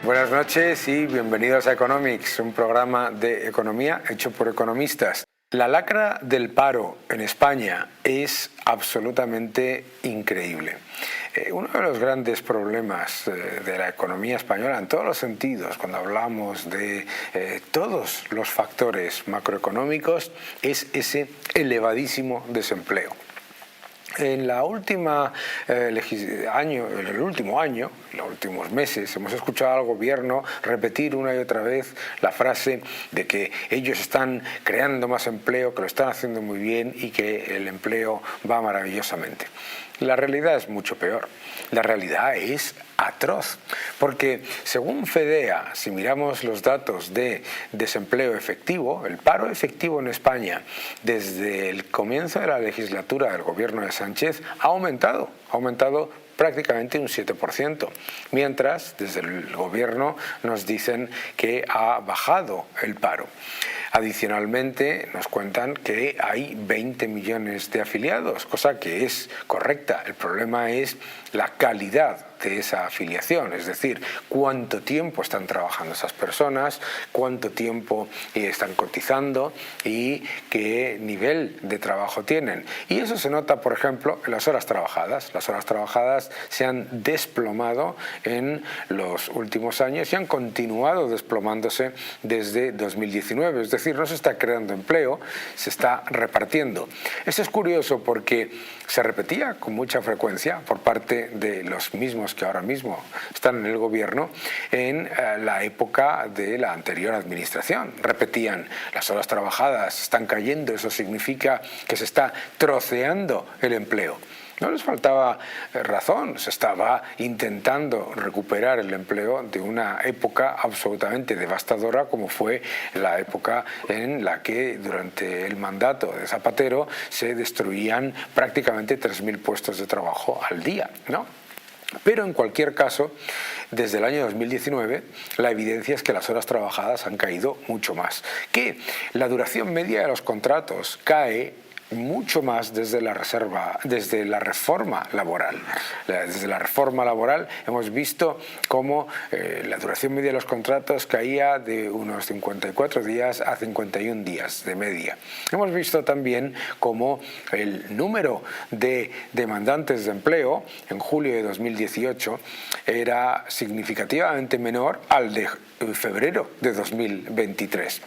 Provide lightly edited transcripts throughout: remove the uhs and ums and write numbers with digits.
Buenas noches y bienvenidos a Economics, un programa de economía hecho por economistas. La lacra del paro en España es absolutamente increíble. Uno de los grandes problemas de la economía española en todos los sentidos, cuando hablamos de todos los factores macroeconómicos, es ese elevadísimo desempleo. En el último año, en los últimos meses, hemos escuchado al gobierno repetir una y otra vez la frase de que ellos están creando más empleo, que lo están haciendo muy bien y que el empleo va maravillosamente. La realidad es mucho peor. La realidad es atroz, porque según FEDEA, si miramos los datos de desempleo efectivo, el paro efectivo en España desde el comienzo de la legislatura del gobierno de Sánchez ha aumentado prácticamente un 7%, mientras desde el gobierno nos dicen que ha bajado el paro. Adicionalmente nos cuentan que hay 20 millones de afiliados, cosa que es correcta. El problema es la calidad de esa afiliación, es decir, cuánto tiempo están trabajando esas personas, cuánto tiempo están cotizando y qué nivel de trabajo tienen. Y eso se nota, por ejemplo, en las horas trabajadas. Las horas trabajadas se han desplomado en los últimos años y han continuado desplomándose desde 2019, es decir, no se está creando empleo, se está repartiendo. Esto es curioso porque se repetía con mucha frecuencia por parte de los mismos que ahora mismo están en el gobierno en la época de la anterior administración. Repetían, las horas trabajadas están cayendo, eso significa que se está troceando el empleo. No les faltaba razón, se estaba intentando recuperar el empleo de una época absolutamente devastadora como fue la época en la que durante el mandato de Zapatero se destruían prácticamente 3.000 puestos de trabajo al día, ¿no? Pero en cualquier caso, desde el año 2019, la evidencia es que las horas trabajadas han caído mucho más, que la duración media de los contratos cae mucho más desde la reforma laboral. Desde la reforma laboral hemos visto cómo la duración media de los contratos caía de unos 54 días a 51 días de media. Hemos visto también cómo el número de demandantes de empleo en julio de 2018 era significativamente menor al de febrero de 2023.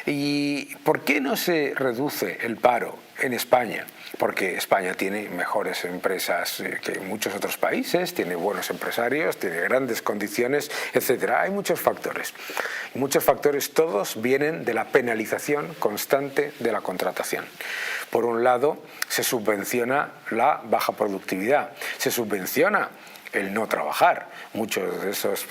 ¿Y por qué no se reduce el paro en España? Porque España tiene mejores empresas que muchos otros países, tiene buenos empresarios, tiene grandes condiciones, etc. Hay muchos factores. Y muchos factores todos vienen de la penalización constante de la contratación. Por un lado, se subvenciona la baja productividad, se subvenciona el no trabajar. Muchos de esos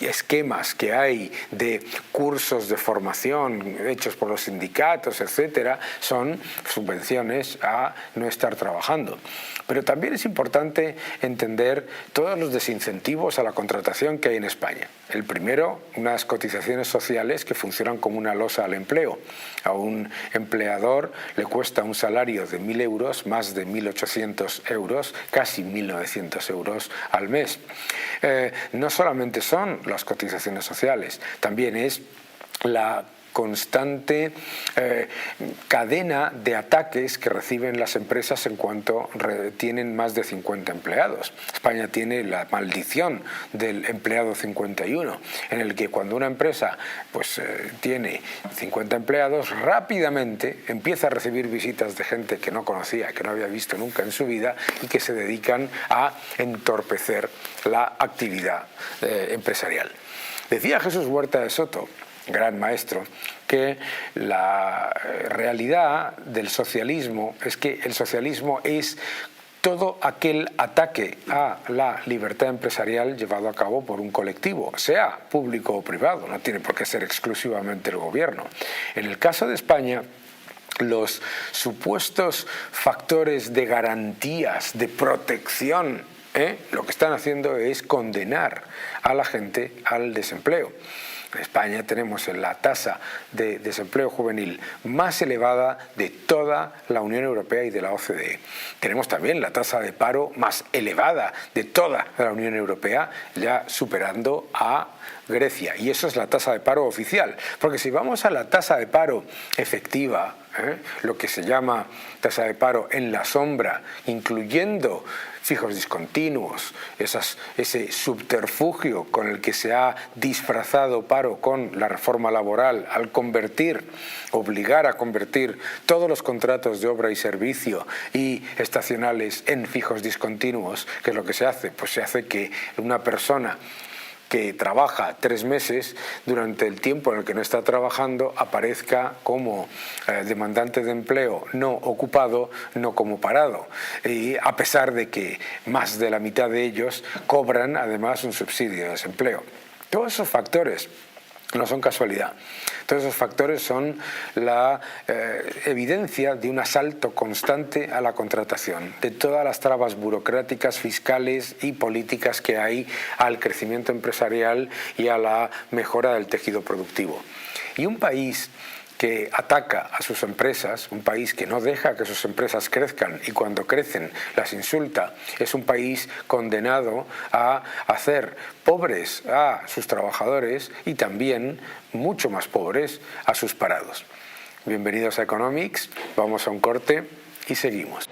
esquemas que hay de cursos de formación hechos por los sindicatos, etcétera, son subvenciones a no estar trabajando. Pero también es importante entender todos los desincentivos a la contratación que hay en España. El primero, unas cotizaciones sociales que funcionan como una losa al empleo. A un empleador le cuesta un salario de 1.000 euros, más de 1.800 euros, casi 1.900 euros al mes. No solamente son las cotizaciones sociales, también es la constante cadena de ataques que reciben las empresas en cuanto tienen más de 50 empleados. España tiene la maldición del empleado 51, en el que cuando una empresa tiene 50 empleados, rápidamente empieza a recibir visitas de gente que no conocía, que no había visto nunca en su vida y que se dedican a entorpecer la actividad empresarial. Decía Jesús Huerta de Soto, gran maestro, que la realidad del socialismo es que el socialismo es todo aquel ataque a la libertad empresarial llevado a cabo por un colectivo, sea público o privado, no tiene por qué ser exclusivamente el gobierno. En el caso de España, los supuestos factores de garantías, de protección, lo que están haciendo es condenar a la gente al desempleo. En España tenemos la tasa de desempleo juvenil más elevada de toda la Unión Europea y de la OCDE. Tenemos también la tasa de paro más elevada de toda la Unión Europea, ya superando a Grecia. Y eso es la tasa de paro oficial. Porque si vamos a la tasa de paro efectiva, lo que se llama tasa de paro en la sombra, incluyendo fijos discontinuos, ese subterfugio con el que se ha disfrazado paro con la reforma laboral al obligar a convertir todos los contratos de obra y servicio y estacionales en fijos discontinuos, ¿qué es lo que se hace? Pues se hace que una persona que trabaja 3 meses, durante el tiempo en el que no está trabajando, aparezca como demandante de empleo no ocupado, no como parado. Y a pesar de que más de la mitad de ellos cobran además un subsidio de desempleo. Todos esos factores no son casualidad. Todos esos factores son la evidencia de un asalto constante a la contratación, de todas las trabas burocráticas, fiscales y políticas que hay al crecimiento empresarial y a la mejora del tejido productivo. Y un país que ataca a sus empresas, un país que no deja que sus empresas crezcan y cuando crecen las insulta, es un país condenado a hacer pobres a sus trabajadores y también mucho más pobres a sus parados. Bienvenidos a Economics, vamos a un corte y seguimos.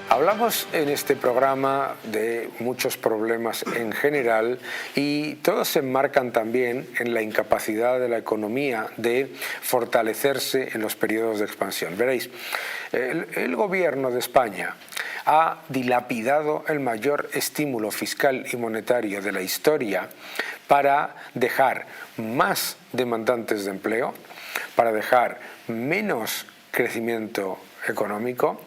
Hablamos en este programa de muchos problemas en general y todos se enmarcan también en la incapacidad de la economía de fortalecerse en los periodos de expansión. Veréis, el gobierno de España ha dilapidado el mayor estímulo fiscal y monetario de la historia para dejar más demandantes de empleo, para dejar menos crecimiento económico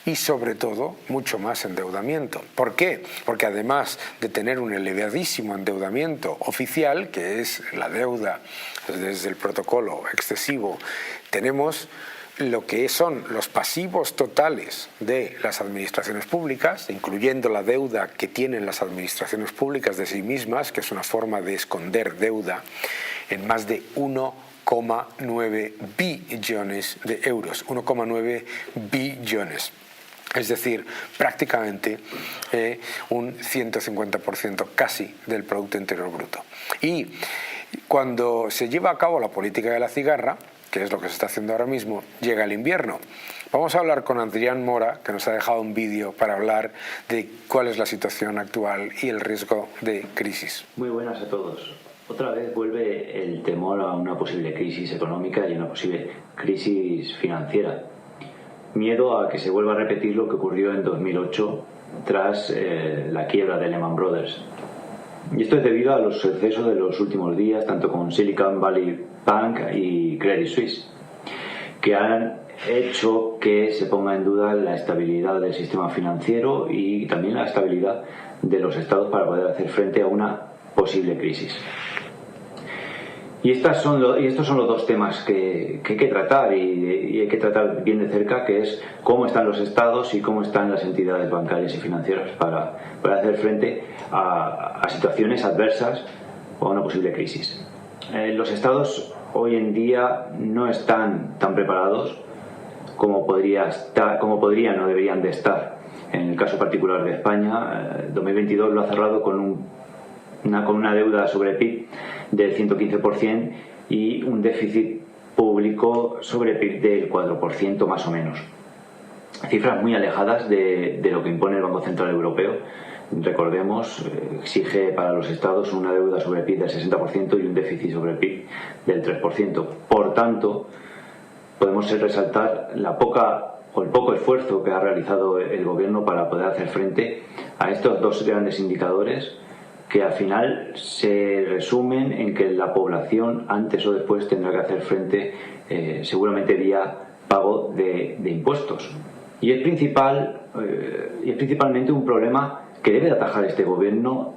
y sobre todo mucho más endeudamiento. ¿Por qué? Porque además de tener un elevadísimo endeudamiento oficial, que es la deuda desde el protocolo excesivo, tenemos lo que son los pasivos totales de las administraciones públicas, incluyendo la deuda que tienen las administraciones públicas de sí mismas, que es una forma de esconder deuda, en más de 1,9 billones de euros, 1,9 billones. Es decir, prácticamente un 150% casi del Producto Interior Bruto. Y cuando se lleva a cabo la política de la cigarra, que es lo que se está haciendo ahora mismo, llega el invierno. Vamos a hablar con Adrián Mora, que nos ha dejado un vídeo para hablar de cuál es la situación actual y el riesgo de crisis. Muy buenas a todos. Otra vez vuelve el temor a una posible crisis económica y una posible crisis financiera. Miedo a que se vuelva a repetir lo que ocurrió en 2008 tras la quiebra de Lehman Brothers. Y esto es debido a los sucesos de los últimos días, tanto con Silicon Valley Bank y Credit Suisse, que han hecho que se ponga en duda la estabilidad del sistema financiero y también la estabilidad de los estados para poder hacer frente a una posible crisis. Y estos son los dos temas que hay que tratar y hay que tratar bien de cerca, que es cómo están los estados y cómo están las entidades bancarias y financieras para hacer frente a situaciones adversas o a una posible crisis. Los estados hoy en día no están tan preparados como podrían o deberían de estar. En el caso particular de España, 2022 lo ha cerrado con una deuda sobre PIB del 115% y un déficit público sobre PIB del 4% más o menos. Cifras muy alejadas de lo que impone el Banco Central Europeo. Recordemos, exige para los estados una deuda sobre PIB del 60% y un déficit sobre PIB del 3%. Por tanto, podemos resaltar el poco esfuerzo que ha realizado el gobierno para poder hacer frente a estos dos grandes indicadores, que al final se resumen en que la población antes o después tendrá que hacer frente seguramente vía pago de impuestos. Y es principalmente un problema que debe atajar este gobierno,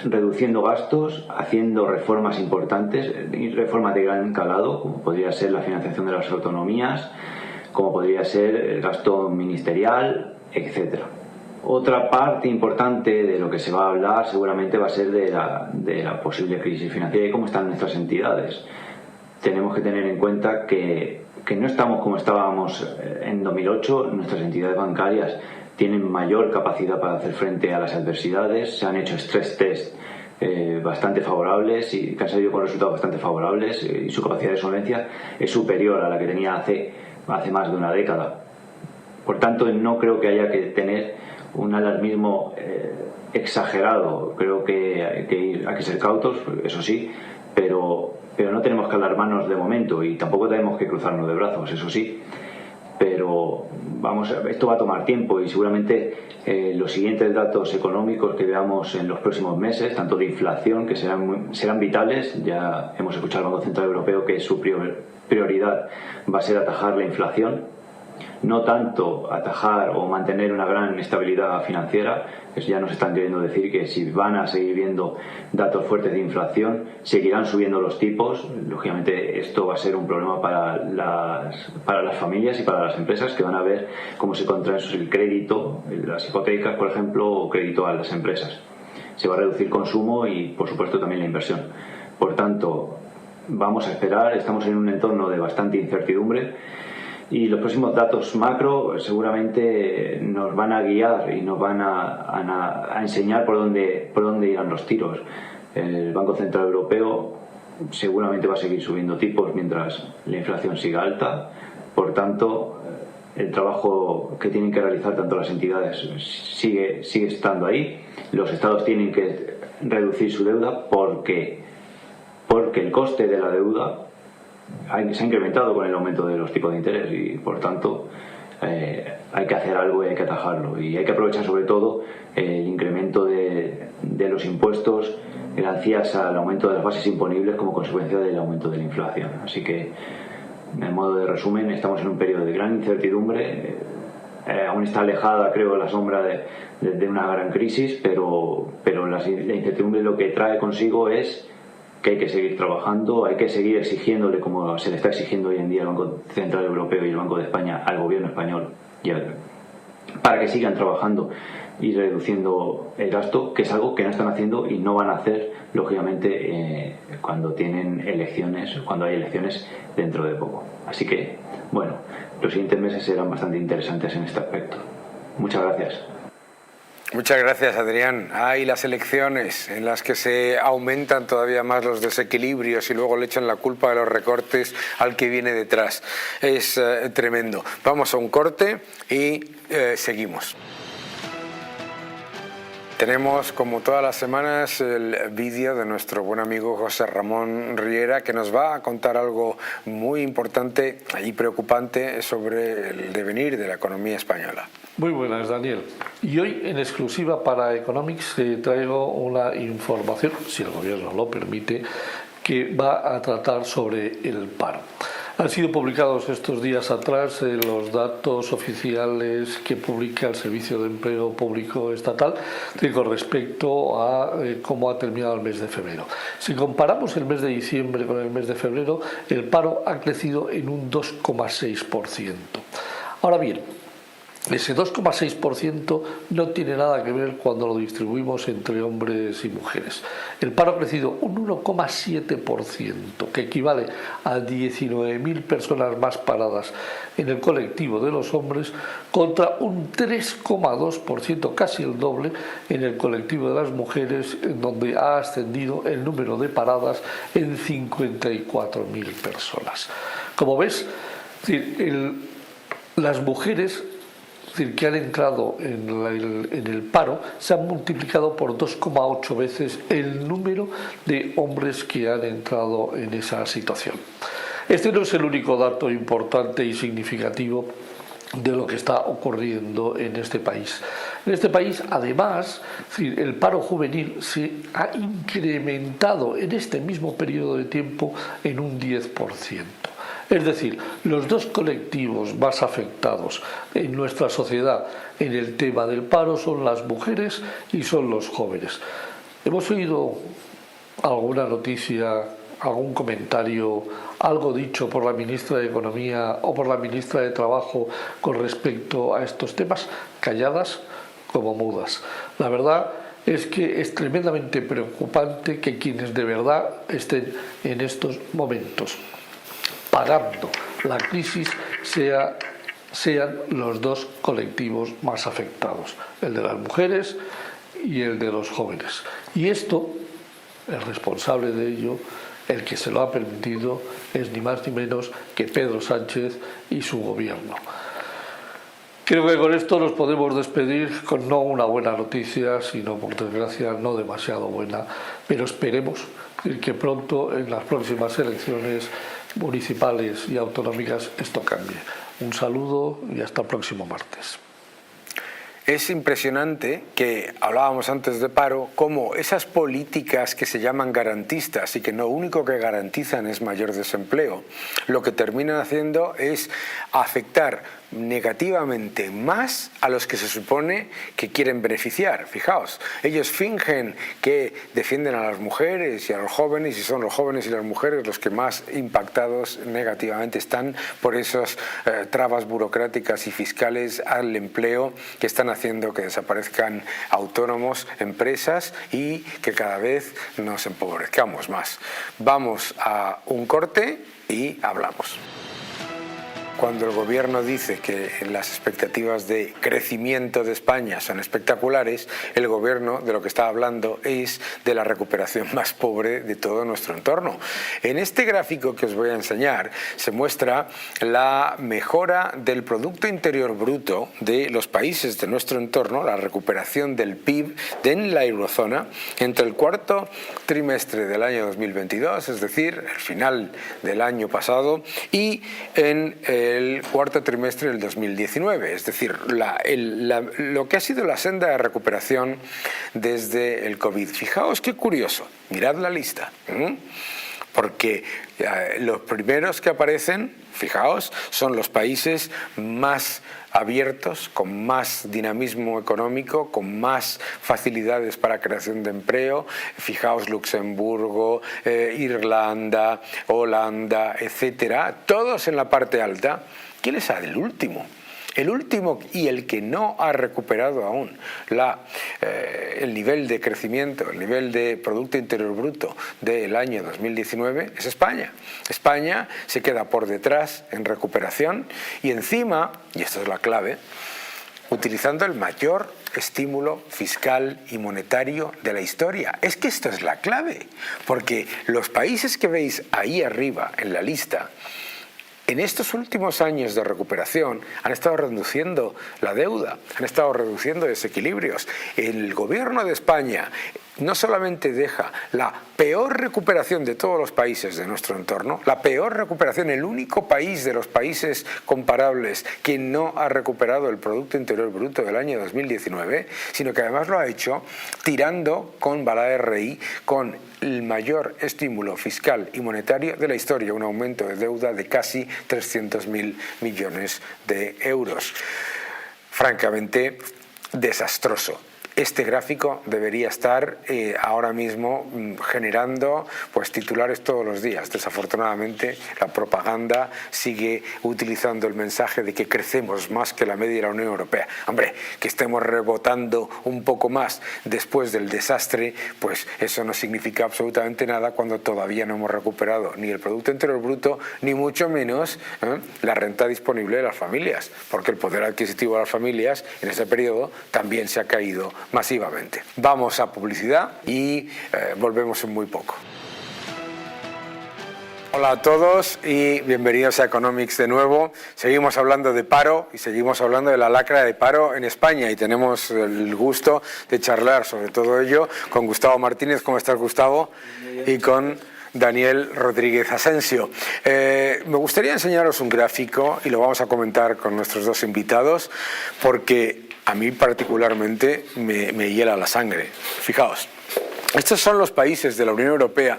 reduciendo gastos, haciendo reformas importantes y reformas de gran calado, como podría ser la financiación de las autonomías, como podría ser el gasto ministerial, etcétera. Otra parte importante de lo que se va a hablar seguramente va a ser de la posible crisis financiera y cómo están nuestras entidades. Tenemos que tener en cuenta que no estamos como estábamos en 2008. Nuestras entidades bancarias tienen mayor capacidad para hacer frente a las adversidades. Se han hecho stress test bastante favorables y que han salido con resultados bastante favorables, y su capacidad de solvencia es superior a la que tenía hace más de una década. Por tanto, no creo que haya que tener un alarmismo exagerado. Creo que hay que ser cautos, eso sí, pero no tenemos que alarmarnos de momento, y tampoco tenemos que cruzarnos de brazos, eso sí. Pero esto va a tomar tiempo, y seguramente los siguientes datos económicos que veamos en los próximos meses, tanto de inflación, que serán vitales. Ya hemos escuchado al Banco Central Europeo que su prioridad va a ser atajar la inflación, no tanto atajar o mantener una gran estabilidad financiera. Ya nos están queriendo decir que si van a seguir viendo datos fuertes de inflación, seguirán subiendo los tipos. Lógicamente esto va a ser un problema para las familias y para las empresas, que van a ver cómo se contrae el crédito, las hipotecas, por ejemplo, o crédito a las empresas. Se va a reducir el consumo y, por supuesto, también la inversión. Por tanto, vamos a esperar. Estamos en un entorno de bastante incertidumbre, y los próximos datos macro seguramente nos van a guiar y nos van a enseñar por dónde irán los tiros. El Banco Central Europeo seguramente va a seguir subiendo tipos mientras la inflación siga alta. Por tanto, el trabajo que tienen que realizar tanto las entidades sigue estando ahí. Los estados tienen que reducir su deuda porque el coste de la deuda se ha incrementado con el aumento de los tipos de interés, y por tanto hay que hacer algo y hay que atajarlo, y hay que aprovechar sobre todo el incremento de los impuestos gracias al aumento de las bases imponibles como consecuencia del aumento de la inflación. Así que, en modo de resumen, estamos en un periodo de gran incertidumbre. Aún está alejada, creo, la sombra de una gran crisis, pero la incertidumbre lo que trae consigo es que hay que seguir trabajando, hay que seguir exigiéndole, como se le está exigiendo hoy en día al Banco Central Europeo y el Banco de España al gobierno español, para que sigan trabajando y reduciendo el gasto, que es algo que no están haciendo y no van a hacer, lógicamente, cuando hay elecciones dentro de poco. Así que, bueno, los siguientes meses serán bastante interesantes en este aspecto. Muchas gracias. Muchas gracias, Adrián. Hay las elecciones en las que se aumentan todavía más los desequilibrios y luego le echan la culpa de los recortes al que viene detrás. Es tremendo. Vamos a un corte y seguimos. Tenemos, como todas las semanas, el vídeo de nuestro buen amigo José Ramón Riera, que nos va a contar algo muy importante y preocupante sobre el devenir de la economía española. Muy buenas, Daniel. Y hoy, en exclusiva para Economics, traigo una información, si el gobierno lo permite, que va a tratar sobre el paro. Han sido publicados estos días atrás los datos oficiales que publica el Servicio de Empleo Público Estatal con respecto a cómo ha terminado el mes de febrero. Si comparamos el mes de diciembre con el mes de febrero, el paro ha crecido en un 2,6%. Ahora bien, ese 2,6% no tiene nada que ver cuando lo distribuimos entre hombres y mujeres. El paro ha crecido un 1,7%, que equivale a 19.000 personas más paradas en el colectivo de los hombres, contra un 3,2%, casi el doble, en el colectivo de las mujeres, en donde ha ascendido el número de paradas en 54.000 personas. Como ves, las mujeres que han entrado en el paro se han multiplicado por 2,8 veces el número de hombres que han entrado en esa situación. Este no es el único dato importante y significativo de lo que está ocurriendo en este país. En este país, además, el paro juvenil se ha incrementado en este mismo periodo de tiempo en un 10%. Es decir, los dos colectivos más afectados en nuestra sociedad en el tema del paro son las mujeres y son los jóvenes. Hemos oído alguna noticia, algún comentario, algo dicho por la ministra de Economía o por la ministra de Trabajo con respecto a estos temas. Calladas, como mudas. La verdad es que es tremendamente preocupante que quienes de verdad estén en estos momentos pagando la crisis sean los dos colectivos más afectados, el de las mujeres y el de los jóvenes. Y esto, el responsable de ello, el que se lo ha permitido, es ni más ni menos que Pedro Sánchez y su gobierno. Creo que con esto nos podemos despedir con no una buena noticia, sino por desgracia no demasiado buena, pero esperemos que pronto en las próximas elecciones municipales y autonómicas esto cambie. Un saludo y hasta el próximo martes. Es impresionante que hablábamos antes de paro, cómo esas políticas que se llaman garantistas y que lo único que garantizan es mayor desempleo, lo que terminan haciendo es afectar negativamente más a los que se supone que quieren beneficiar. Fijaos, ellos fingen que defienden a las mujeres y a los jóvenes, y son los jóvenes y las mujeres los que más impactados negativamente están por esas trabas burocráticas y fiscales al empleo que están haciendo que desaparezcan autónomos, empresas y que cada vez nos empobrezcamos más. Vamos a un corte y hablamos. Cuando el gobierno dice que las expectativas de crecimiento de España son espectaculares, el gobierno de lo que está hablando es de la recuperación más pobre de todo nuestro entorno. En este gráfico que os voy a enseñar se muestra la mejora del Producto Interior Bruto de los países de nuestro entorno, la recuperación del PIB en la eurozona entre el cuarto trimestre del año 2022, es decir, el final del año pasado, y en el cuarto trimestre del 2019, es decir, lo que ha sido la senda de recuperación desde el COVID. Fijaos qué curioso, mirad la lista, porque los primeros que aparecen, fijaos, son los países más abiertos, con más dinamismo económico, con más facilidades para creación de empleo. Fijaos, Luxemburgo, Irlanda, Holanda, etcétera, todos en la parte alta. ¿Quién es el último? El último y el que no ha recuperado aún el nivel de crecimiento, el nivel de Producto Interior Bruto del año 2019 es España. España se queda por detrás en recuperación y encima, y esta es la clave, utilizando el mayor estímulo fiscal y monetario de la historia. Es que esto es la clave, porque los países que veis ahí arriba en la lista, en estos últimos años de recuperación han estado reduciendo la deuda, han estado reduciendo desequilibrios. El gobierno de España no solamente deja la peor recuperación de todos los países de nuestro entorno, la peor recuperación, el único país de los países comparables que no ha recuperado el Producto Interior Bruto del año 2019, sino que además lo ha hecho tirando con bala de rey, con el mayor estímulo fiscal y monetario de la historia, un aumento de deuda de casi 300.000 millones de euros. Francamente, desastroso. Este gráfico debería estar ahora mismo generando titulares todos los días. Desafortunadamente, la propaganda sigue utilizando el mensaje de que crecemos más que la media de la Unión Europea. Hombre, que estemos rebotando un poco más después del desastre, pues eso no significa absolutamente nada cuando todavía no hemos recuperado ni el Producto Interior Bruto, ni mucho menos la renta disponible de las familias, porque el poder adquisitivo de las familias en ese periodo también se ha caído masivamente. Vamos a publicidad y volvemos en muy poco. Hola a todos y bienvenidos a Economics de nuevo. Seguimos hablando de paro y seguimos hablando de la lacra de paro en España y tenemos el gusto de charlar sobre todo ello con Gustavo Martínez. ¿Cómo estás, Gustavo? Y con Daniel Rodríguez Asensio. Me gustaría enseñaros un gráfico y lo vamos a comentar con nuestros dos invitados porque a mí particularmente me hiela la sangre. Fijaos, estos son los países de la Unión Europea,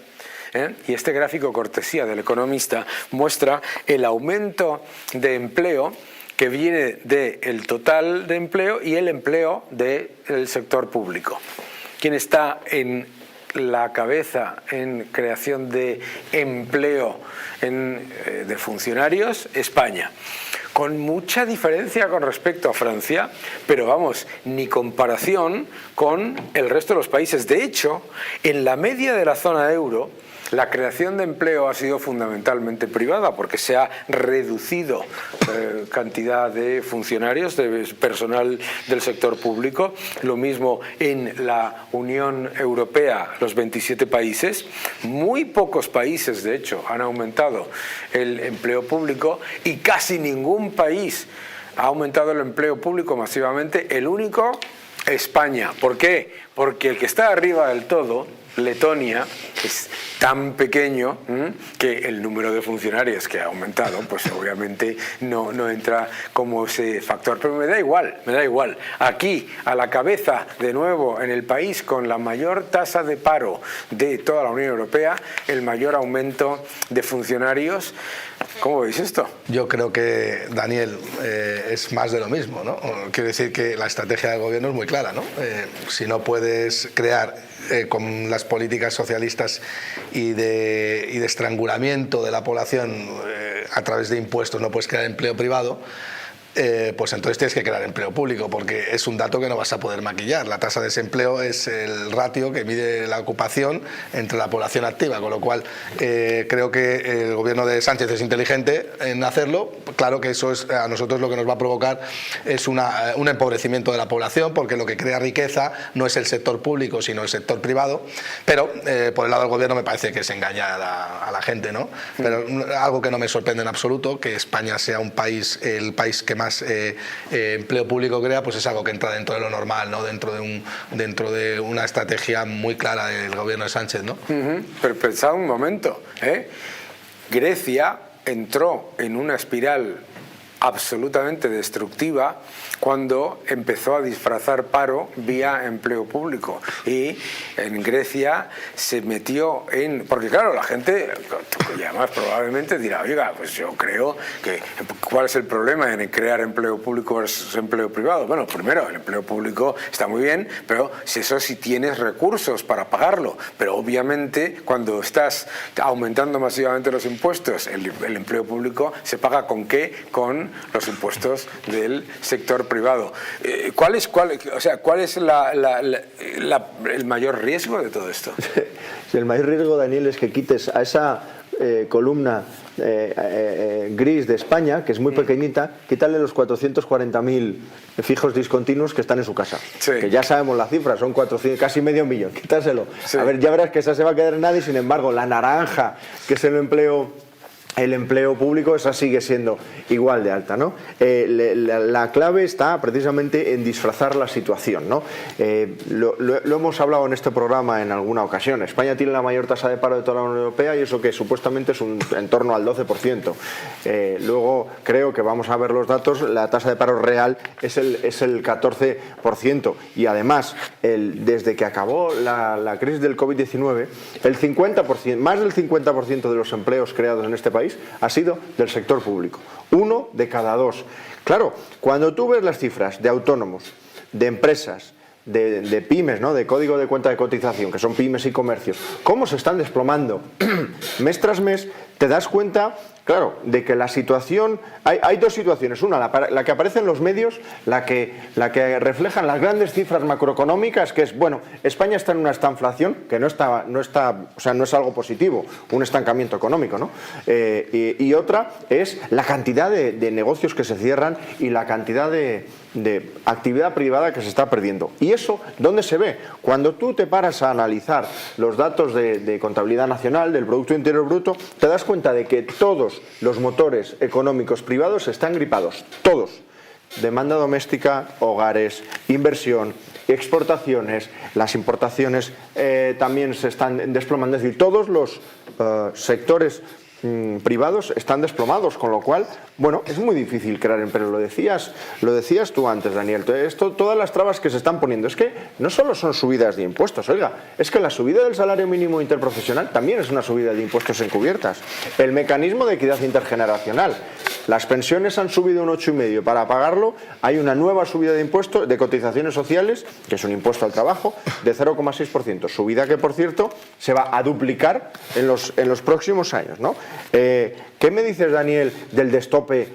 y este gráfico, cortesía del Economista, muestra el aumento de empleo que viene del total de empleo y el empleo del sector público. ¿Quién está en la cabeza en creación de empleo de funcionarios? España. con mucha diferencia con respecto a Francia, pero vamos, ni comparación con el resto de los países. De hecho, en la media de la zona euro, la creación de empleo ha sido fundamentalmente privada porque se ha reducido cantidad de funcionarios, de personal del sector público. Lo mismo en la Unión Europea, los 27 países. Muy pocos países, de hecho, han aumentado el empleo público y casi ningún país ha aumentado el empleo público masivamente. El único, España. ¿Por qué? Porque el que está arriba del todo, Letonia, es tan pequeño que el número de funcionarios que ha aumentado, pues obviamente no entra como ese factor. Pero me da igual. Aquí, a la cabeza, de nuevo, en el país con la mayor tasa de paro de toda la Unión Europea, el mayor aumento de funcionarios. ¿Cómo veis esto? Yo creo que, Daniel, es más de lo mismo, ¿no? Quiero decir que la estrategia del gobierno es muy clara, ¿no? Si no puedes crear con las políticas socialistas y de estrangulamiento de la población a través de impuestos, no puedes crear empleo privado, pues entonces tienes que crear empleo público, porque es un dato que no vas a poder maquillar. La tasa de desempleo es el ratio que mide la ocupación entre la población activa, con lo cual creo que el gobierno de Sánchez es inteligente en hacerlo. Claro que eso es, a nosotros lo que nos va a provocar es un empobrecimiento de la población, porque lo que crea riqueza no es el sector público, sino el sector privado, pero por el lado del gobierno me parece que se engaña a la gente, ¿no? Pero algo que no me sorprende en absoluto, que España sea el país que más empleo público crea, pues es algo que entra dentro de lo normal, ¿no? Dentro de una estrategia muy clara del gobierno de Sánchez, ¿no? Pero pensad un momento, Grecia entró en una espiral absolutamente destructiva cuando empezó a disfrazar paro vía empleo público, y en Grecia se metió en... Porque claro, la gente, y además probablemente dirá, oiga, pues yo creo que... ¿Cuál es el problema en crear empleo público versus empleo privado? Bueno, primero, el empleo público está muy bien, pero si tienes recursos para pagarlo. Pero obviamente cuando estás aumentando masivamente los impuestos, el empleo público se paga ¿con qué? Con los impuestos del sector privado. ¿Cuál es el mayor riesgo de todo esto? El mayor riesgo, Daniel, es que quites a esa columna gris de España, que es muy pequeñita, quítale los 440.000 fijos discontinuos que están en su casa. Sí. Que ya sabemos la cifra, son 400, casi medio millón, quítaselo. Sí. A ver, ya verás que esa se va a quedar en nadie, sin embargo, la naranja, que es el empleo público, esa sigue siendo igual de alta, ¿no? La clave está precisamente en disfrazar la situación, ¿no? Lo hemos hablado en este programa en alguna ocasión. España tiene la mayor tasa de paro de toda la Unión Europea, y eso que supuestamente es en torno al 12%. Luego creo que vamos a ver los datos, la tasa de paro real es el 14%, y además desde que acabó la crisis del COVID-19, más del 50% de los empleos creados en este país ha sido del sector público. 1 de cada 2. Claro, cuando tú ves las cifras de autónomos, de empresas, de pymes, ¿no? De código de cuenta de cotización, que son pymes y comercios, cómo se están desplomando mes tras mes, te das cuenta, claro, de que la situación... Hay dos situaciones. Una, la que aparece en los medios, la que reflejan las grandes cifras macroeconómicas, que es, bueno, España está en una estanflación, que no es algo positivo, un estancamiento económico, ¿no? Y otra es la cantidad de negocios que se cierran y la cantidad de actividad privada que se está perdiendo. ¿Y eso dónde se ve? Cuando tú te paras a analizar los datos de contabilidad nacional, del Producto Interior Bruto, te das cuenta de que todos los motores económicos privados están gripados, todos. Demanda doméstica, hogares, inversión, exportaciones, las importaciones también se están desplomando. Es decir, todos los sectores privados están desplomados, con lo cual, bueno, es muy difícil crear empleo. Lo decías tú antes, Daniel. Todas las trabas que se están poniendo, es que no solo son subidas de impuestos, oiga, es que la subida del salario mínimo interprofesional también es una subida de impuestos encubiertas. El mecanismo de equidad intergeneracional, Las pensiones han subido un 8,5%. Para pagarlo hay una nueva subida de impuestos, de cotizaciones sociales, que es un impuesto al trabajo, de 0,6%. Subida que, por cierto, se va a duplicar en los próximos años, ¿no? ¿Qué me dices, Daniel, del destope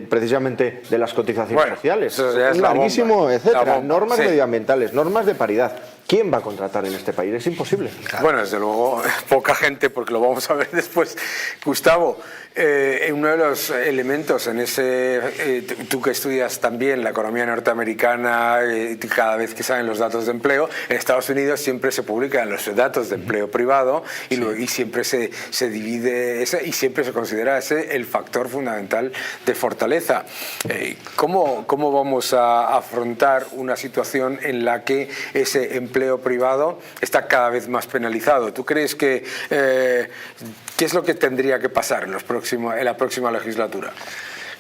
precisamente de las cotizaciones sociales? Eso ya es un larguísimo, bomba, etcétera. Normas sí. Medioambientales, normas de paridad. ¿Quién va a contratar en este país? Es imposible. Claro. Bueno, desde luego, poca gente, porque lo vamos a ver después. Gustavo, uno de los elementos en ese, tú que estudias también la economía norteamericana, cada vez que salen los datos de empleo, en Estados Unidos siempre se publican los datos de empleo privado y siempre se divide ese, y siempre se considera ese el factor fundamental de fortaleza. ¿Cómo vamos a afrontar una situación en la que ese empleo privado está cada vez más penalizado? ¿Tú crees que qué es lo que tendría que pasar en la próxima legislatura?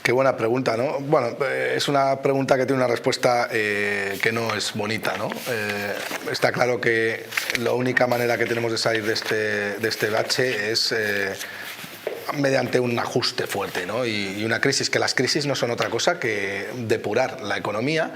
Qué buena pregunta, ¿no? Bueno, es una pregunta que tiene una respuesta que no es bonita, ¿no? Está claro que la única manera que tenemos de salir de este bache es mediante un ajuste fuerte, ¿no? Y una crisis, que las crisis no son otra cosa que depurar la economía.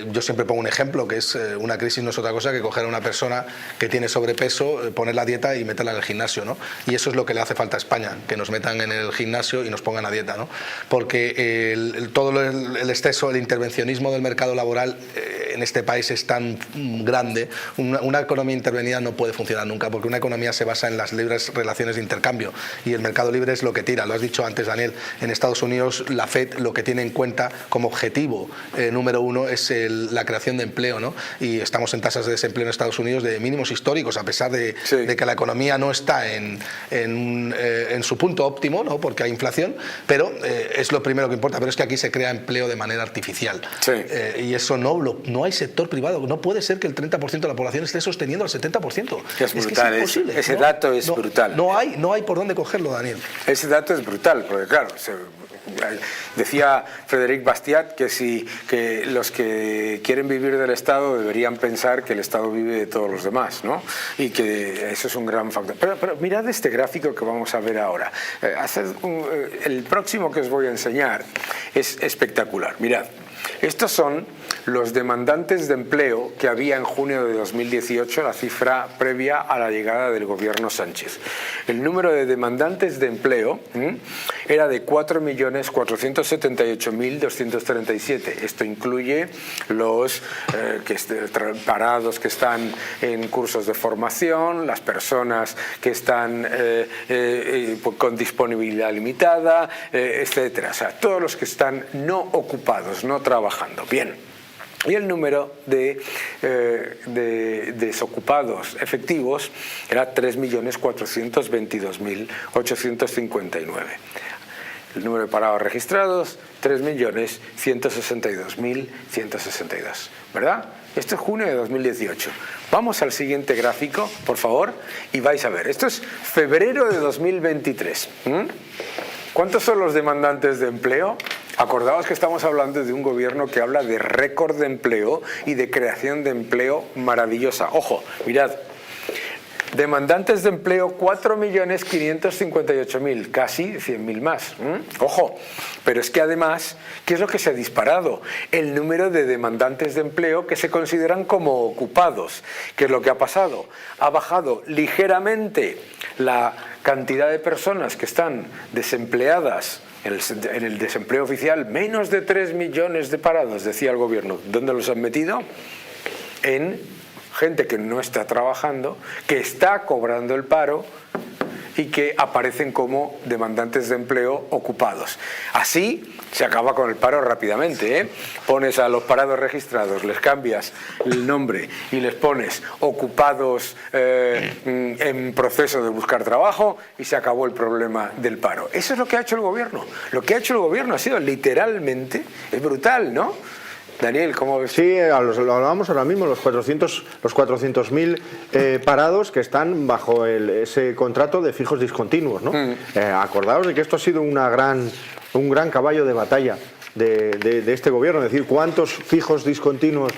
Yo siempre pongo un ejemplo, que es una crisis no es otra cosa que coger a una persona que tiene sobrepeso, ponerla a dieta y meterla en el gimnasio, ¿no? Y eso es lo que le hace falta a España, que nos metan en el gimnasio y nos pongan a dieta, ¿no? Porque todo el exceso, el intervencionismo del mercado laboral en este país es tan grande. Una economía intervenida no puede funcionar nunca, porque una economía se basa en las libres relaciones de intercambio y el mercado libre es lo que tira. Lo has dicho antes, Daniel, en Estados Unidos la FED lo que tiene en cuenta como objetivo número uno es la creación de empleo, ¿no? Y estamos en tasas de desempleo en Estados Unidos de mínimos históricos, a pesar de que la economía no está en su punto óptimo, ¿no? Porque hay inflación, pero es lo primero que importa. Pero es que aquí se crea empleo de manera artificial. Y eso no hay sector privado. No puede ser que el 30% de la población esté sosteniendo al 70%. Es brutal, que es imposible. ese dato es brutal. No hay por dónde cogerlo, Daniel. Ese dato es brutal, porque claro, decía Frédéric Bastiat que los que quieren vivir del Estado deberían pensar que el Estado vive de todos los demás, ¿no? Y que eso es un gran factor. Pero mirad este gráfico que vamos a ver ahora. El próximo que os voy a enseñar es espectacular. Mirad. Estos son los demandantes de empleo que había en junio de 2018, la cifra previa a la llegada del gobierno Sánchez. El número de demandantes de empleo era de 4.478.237. Esto incluye los parados que están en cursos de formación, las personas que están con disponibilidad limitada, etcétera. O sea, todos los que están no ocupados, no trabajando. Bien. Y el número de desocupados efectivos era 3.422.859. El número de parados registrados, 3.162.162. ¿Verdad? Esto es junio de 2018. Vamos al siguiente gráfico, por favor, y vais a ver. Esto es febrero de 2023. ¿Cuántos son los demandantes de empleo? Acordaos que estamos hablando de un gobierno que habla de récord de empleo y de creación de empleo maravillosa. Ojo, mirad. Demandantes de empleo 4.558.000, casi 100.000 más. Ojo, pero es que además, ¿qué es lo que se ha disparado? El número de demandantes de empleo que se consideran como ocupados. ¿Qué es lo que ha pasado? Ha bajado ligeramente la cantidad de personas que están desempleadas en el desempleo oficial, menos de 3 millones de parados, decía el gobierno. ¿Dónde los han metido? En gente que no está trabajando, que está cobrando el paro y que aparecen como demandantes de empleo ocupados. Así se acaba con el paro rápidamente, ¿eh? Pones a los parados registrados, les cambias el nombre y les pones ocupados en proceso de buscar trabajo y se acabó el problema del paro. Eso es lo que ha hecho el gobierno. Lo que ha hecho el gobierno ha sido literalmente, es brutal, ¿no? Daniel, ¿cómo ves? Sí, lo hablábamos ahora mismo, los 400.000 parados que están bajo ese contrato de fijos discontinuos, ¿no? Acordaos de que esto ha sido un gran caballo de batalla de este gobierno, es decir, cuántos fijos discontinuos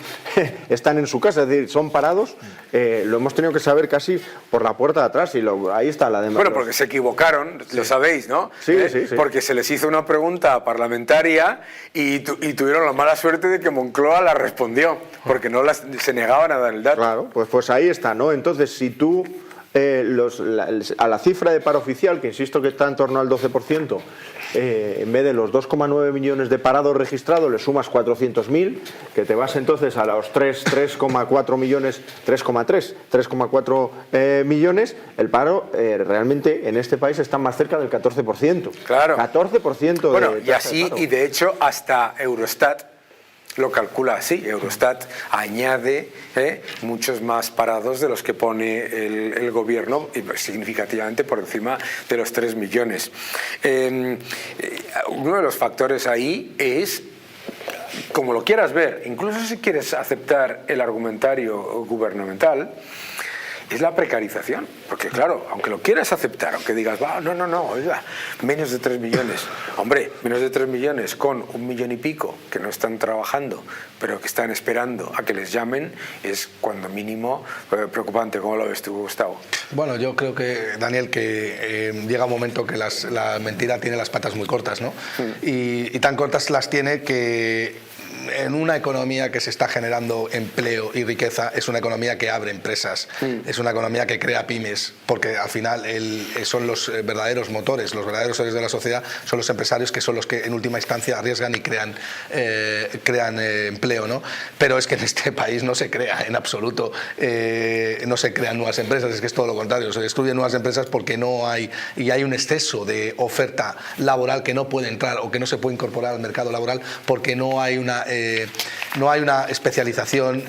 están en su casa, es decir, son parados, lo hemos tenido que saber casi por la puerta de atrás y ahí está la demanda. Bueno, porque se equivocaron, lo sabéis, ¿no? Sí, sí. Porque se les hizo una pregunta parlamentaria y tuvieron la mala suerte de que Moncloa la respondió, porque se negaban a dar el dato. Claro, pues ahí está, ¿no? Entonces, si tú a la cifra de paro oficial, que insisto que está en torno al 12%, en vez de los 2,9 millones de parados registrados, le sumas 400.000, que te vas entonces a los 3,4 millones, 3,4 millones, el paro realmente en este país está más cerca del 14%. Claro. 14% bueno, de y así, de paro. Y de hecho hasta Eurostat lo calcula así. Eurostat añade muchos más parados de los que pone el gobierno, y significativamente por encima de los 3 millones. Uno de los factores ahí es, como lo quieras ver, incluso si quieres aceptar el argumentario gubernamental, es la precarización, porque claro, aunque lo quieras aceptar, aunque digas, no, oiga, menos de 3 millones, hombre, menos de 3 millones con 1 millón y pico que no están trabajando, pero que están esperando a que les llamen, es cuando mínimo preocupante. ¿Cómo lo ves tú, Gustavo? Bueno, yo creo que, Daniel, que llega un momento que la mentira tiene las patas muy cortas, ¿no? Y tan cortas las tiene que en una economía que se está generando empleo y riqueza, es una economía que abre empresas, es una economía que crea pymes, porque al final son los verdaderos motores, los verdaderos héroes de la sociedad son los empresarios, que son los que en última instancia arriesgan y crean empleo, ¿no? Pero es que en este país no se crea en absoluto, no se crean nuevas empresas, es que es todo lo contrario, se destruyen nuevas empresas porque no hay, y hay un exceso de oferta laboral que no puede entrar o que no se puede incorporar al mercado laboral porque no hay una especialización,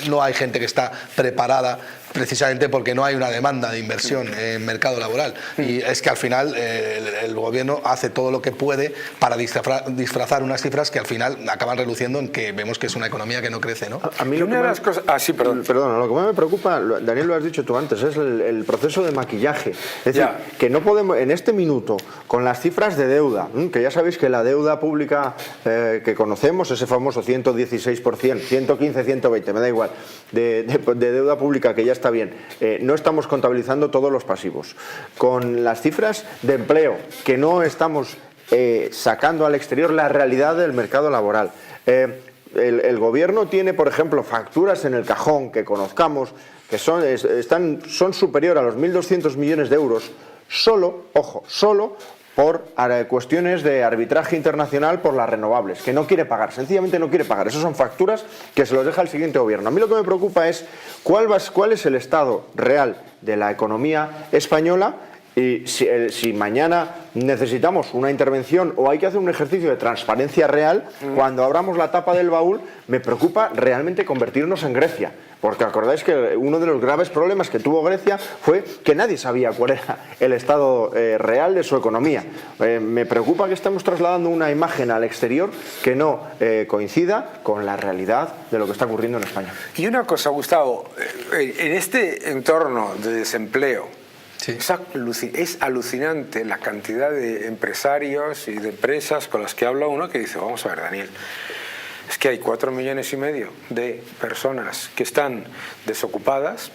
no hay gente que está preparada, precisamente porque no hay una demanda de inversión en mercado laboral. Y es que al final el gobierno hace todo lo que puede para disfrazar unas cifras que al final acaban reluciendo en que vemos que es una economía que no crece, ¿no? A mí lo que una de las cosas... sí, perdón. Perdona, lo que más me preocupa, Daniel, lo has dicho tú antes, es el proceso de maquillaje. Es decir, que no podemos, en este minuto, con las cifras de deuda, que ya sabéis que la deuda pública que conocemos, ese famoso 116%, 115, 120, me da igual, de deuda pública que ya está bien, no estamos contabilizando todos los pasivos. Con las cifras de empleo, que no estamos sacando al exterior la realidad del mercado laboral. El gobierno tiene, por ejemplo, facturas en el cajón que conozcamos, que son superior a los 1.200 millones de euros, solo por cuestiones de arbitraje internacional por las renovables, que no quiere pagar, sencillamente no quiere pagar. Esas son facturas que se los deja el siguiente gobierno. A mí lo que me preocupa es cuál es el estado real de la economía española, y si mañana necesitamos una intervención o hay que hacer un ejercicio de transparencia real, cuando abramos la tapa del baúl, me preocupa realmente convertirnos en Grecia. Porque acordáis que uno de los graves problemas que tuvo Grecia fue que nadie sabía cuál era el estado real de su economía. Me preocupa que estemos trasladando una imagen al exterior que no coincida con la realidad de lo que está ocurriendo en España. Y una cosa, Gustavo, en este entorno de desempleo, sí, es alucinante la cantidad de empresarios y de empresas con las que habla uno que dice, vamos a ver, Daniel, es que hay 4,5 millones de personas que están desocupadas,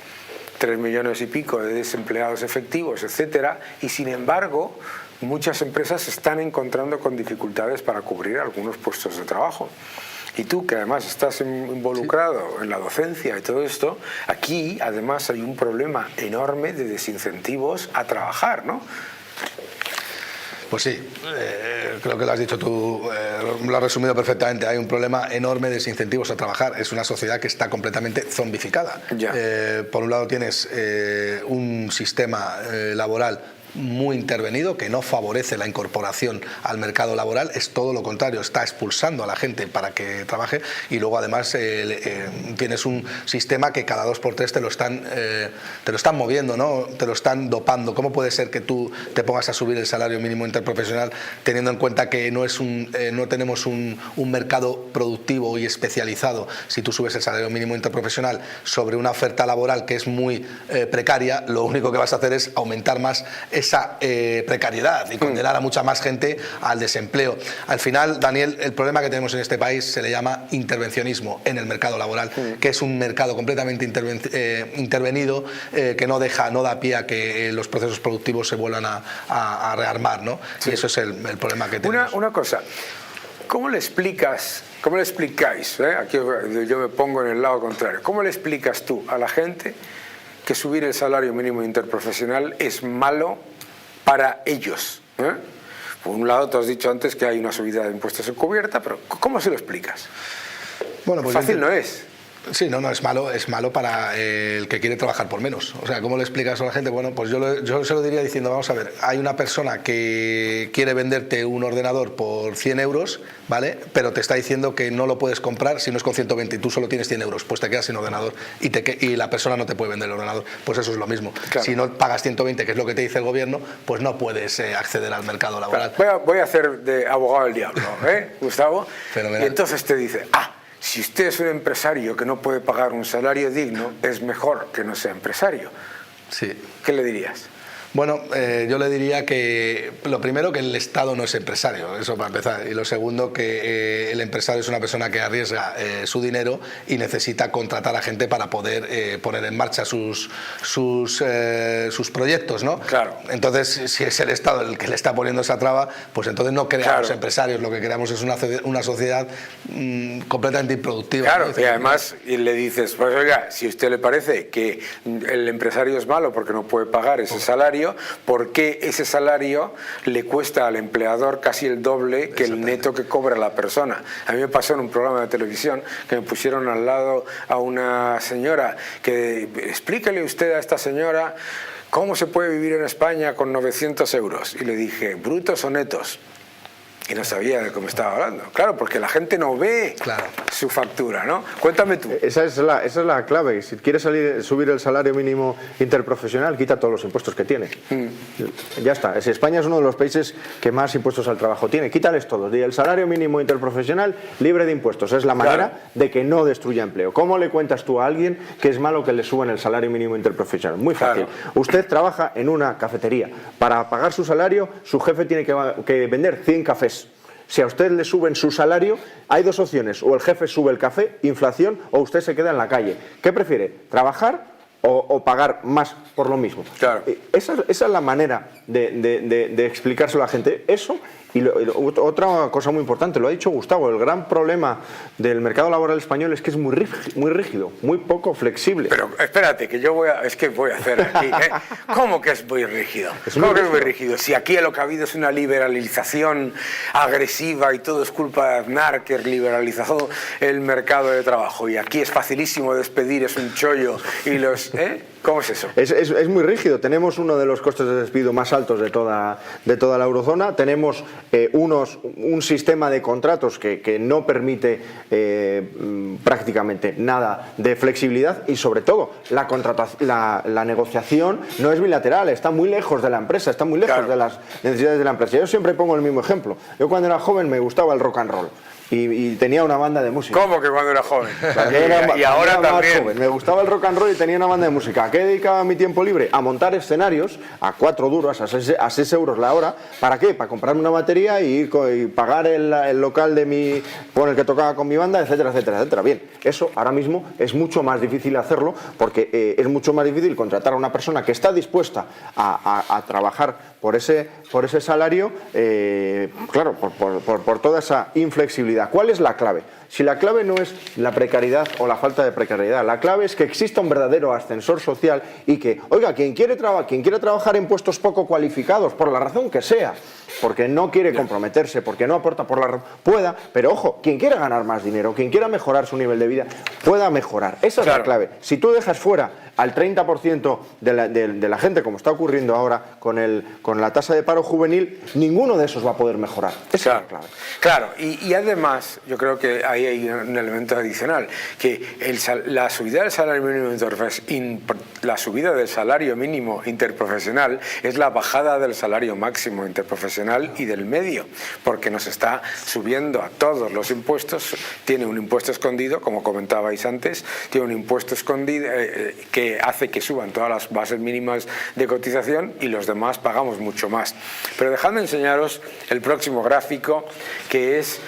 3 millones y pico de desempleados efectivos, etcétera, y sin embargo muchas empresas están encontrando con dificultades para cubrir algunos puestos de trabajo. Y tú, que además estás involucrado en la docencia y todo esto, aquí además hay un problema enorme de desincentivos a trabajar, ¿no? Pues sí, creo que lo has dicho tú, lo has resumido perfectamente. Hay un problema enorme de desincentivos a trabajar. Es una sociedad que está completamente zombificada. Por un lado tienes un sistema laboral muy intervenido, que no favorece la incorporación al mercado laboral, es todo lo contrario, está expulsando a la gente para que trabaje, y luego además tienes un sistema que cada 2x3 te lo están moviendo, ¿no? Te lo están dopando. ¿Cómo puede ser que tú te pongas a subir el salario mínimo interprofesional teniendo en cuenta que no tenemos un mercado productivo y especializado? Si tú subes el salario mínimo interprofesional sobre una oferta laboral que es muy precaria, lo único que vas a hacer es aumentar más esa precariedad y condenar a mucha más gente al desempleo. Al final, Daniel, el problema que tenemos en este país se le llama intervencionismo en el mercado laboral, que es un mercado completamente intervenido, que no da pie a que los procesos productivos se vuelvan a rearmar, ¿no? Sí. Y eso es el problema que tenemos. Una cosa, ¿cómo le explicáis? Aquí yo me pongo en el lado contrario. ¿Cómo le explicas tú a la gente que subir el salario mínimo interprofesional es malo para ellos? Por un lado, tú has dicho antes que hay una subida de impuestos encubierta, pero ¿cómo se lo explicas? Bueno, pues fácil no es. Sí, no, es malo para el que quiere trabajar por menos. O sea, ¿cómo le explicas a la gente? Bueno, pues yo se lo diría diciendo, vamos a ver, hay una persona que quiere venderte un ordenador por 100 euros, ¿vale? Pero te está diciendo que no lo puedes comprar si no es con 120 y tú solo tienes 100 euros, pues te quedas sin ordenador y la persona no te puede vender el ordenador. Pues eso es lo mismo. Claro. Si no pagas 120, que es lo que te dice el gobierno, pues no puedes acceder al mercado laboral. Voy a hacer de abogado del diablo, Gustavo. Fenomenal. Y entonces te dice, si usted es un empresario que no puede pagar un salario digno, es mejor que no sea empresario. Sí. ¿Qué le dirías? Bueno, yo le diría que lo primero, que el Estado no es empresario, eso para empezar, y lo segundo, que el empresario es una persona que arriesga su dinero y necesita contratar a gente para poder poner en marcha sus proyectos, ¿no? Claro. Entonces, si es el Estado el que le está poniendo esa traba, pues entonces no creamos empresarios, lo que creamos es una sociedad completamente improductiva. Claro, ¿no? y además le dices, pues oiga, si a usted le parece que el empresario es malo porque no puede pagar ese salario, ¿por qué ese salario le cuesta al empleador casi el doble que el neto que cobra la persona? A mí me pasó en un programa de televisión que me pusieron al lado a una señora que explíquele usted a esta señora cómo se puede vivir en España con 900 euros. Y le dije, ¿brutos o netos? Y no sabía de cómo estaba hablando. Claro, porque la gente no ve su factura, ¿no? Cuéntame tú. Esa es la clave. Si quieres subir el salario mínimo interprofesional, quita todos los impuestos que tiene. Ya está. España es uno de los países que más impuestos al trabajo tiene. Quítales todos. Y el salario mínimo interprofesional libre de impuestos. Es la manera de que no destruya empleo. ¿Cómo le cuentas tú a alguien que es malo que le suban el salario mínimo interprofesional? Muy fácil. Usted trabaja en una cafetería. Para pagar su salario, su jefe tiene que vender 100 cafés. Si a usted le suben su salario, hay dos opciones: o el jefe sube el café, inflación, o usted se queda en la calle. ¿Qué prefiere? ¿Trabajar o pagar más por lo mismo? Claro. Esa es la manera de explicárselo a la gente. Eso. Y otra cosa muy importante, lo ha dicho Gustavo, el gran problema del mercado laboral español es que es muy rígido, muy poco flexible. Pero espérate, que voy a hacer aquí. ¿Cómo que es muy rígido? ¿Cómo que es muy rígido? Si aquí lo que ha habido es una liberalización agresiva y todo es culpa de Aznar, que liberalizó el mercado de trabajo, y aquí es facilísimo despedir, es un chollo y los... ¿Cómo es eso? Es muy rígido. Tenemos uno de los costes de despido más altos de toda la eurozona. Tenemos un sistema de contratos que no permite prácticamente nada de flexibilidad, y sobre todo la negociación no es bilateral, está muy lejos de la empresa, está muy lejos de las necesidades de la empresa. Yo siempre pongo el mismo ejemplo. Yo cuando era joven me gustaba el rock and roll. Y tenía una banda de música. ¿Cómo que cuando era joven? Y ahora también. Joven. Me gustaba el rock and roll y tenía una banda de música. ¿A qué dedicaba mi tiempo libre? A montar escenarios a 4 duros, a 6 euros la hora. ¿Para qué? Para comprarme una batería y pagar el local con el que tocaba con mi banda, etcétera, etcétera, etcétera. Bien, eso ahora mismo es mucho más difícil hacerlo, porque es mucho más difícil contratar a una persona que está dispuesta a trabajar por ese salario, claro, por toda esa inflexibilidad. ¿Cuál es la clave? Si la clave no es la precariedad o la falta de precariedad, la clave es que exista un verdadero ascensor social y que, oiga, quien quiere trabajar en puestos poco cualificados, por la razón que sea, porque no quiere comprometerse, porque no aporta pueda, pero ojo, quien quiera ganar más dinero, quien quiera mejorar su nivel de vida, pueda mejorar. Esa es la clave. Si tú dejas fuera al 30% de la gente, como está ocurriendo ahora con la tasa de paro juvenil, ninguno de esos va a poder mejorar. Esa es la clave. Claro, y además yo creo que hay un elemento adicional, que la subida del salario mínimo la subida del salario mínimo interprofesional es la bajada del salario máximo interprofesional y del medio, porque nos está subiendo a todos los impuestos. Tiene un impuesto escondido, como comentabais antes, tiene un impuesto escondido que hace que suban todas las bases mínimas de cotización y los demás pagamos mucho más. Pero dejadme enseñaros el próximo gráfico, que es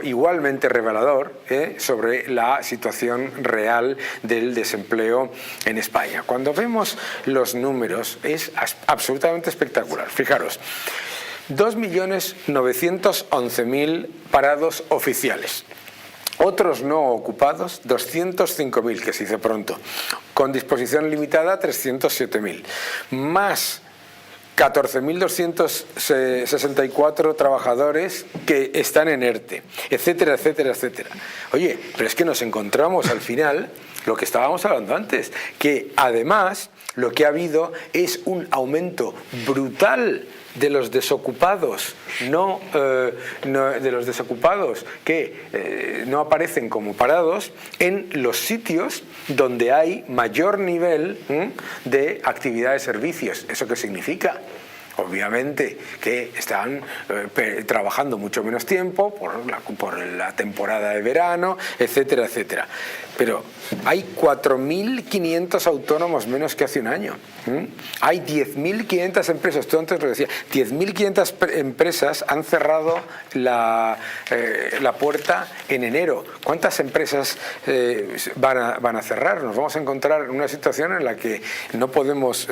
igualmente revelador sobre la situación real del desempleo en España. Cuando vemos los números es absolutamente espectacular. Fijaros, 2.911.000 parados oficiales. Otros no ocupados, 205.000, que se dice pronto. Con disposición limitada, 307.000. Más 14.264 trabajadores que están en ERTE, etcétera, etcétera, etcétera. Oye, pero es que nos encontramos al final lo que estábamos hablando antes, que además lo que ha habido es un aumento brutal de los desocupados, de los desocupados que no aparecen como parados en los sitios donde hay mayor nivel de actividad de servicios. ¿Eso qué significa? Obviamente que están trabajando mucho menos tiempo por la temporada de verano, etcétera, etcétera. Pero hay 4.500 autónomos menos que hace un año. Hay 10.500 empresas, tú antes lo decías, 10.500 empresas han cerrado la puerta en enero. ¿Cuántas empresas van a cerrar? Nos vamos a encontrar en una situación en la que no podemos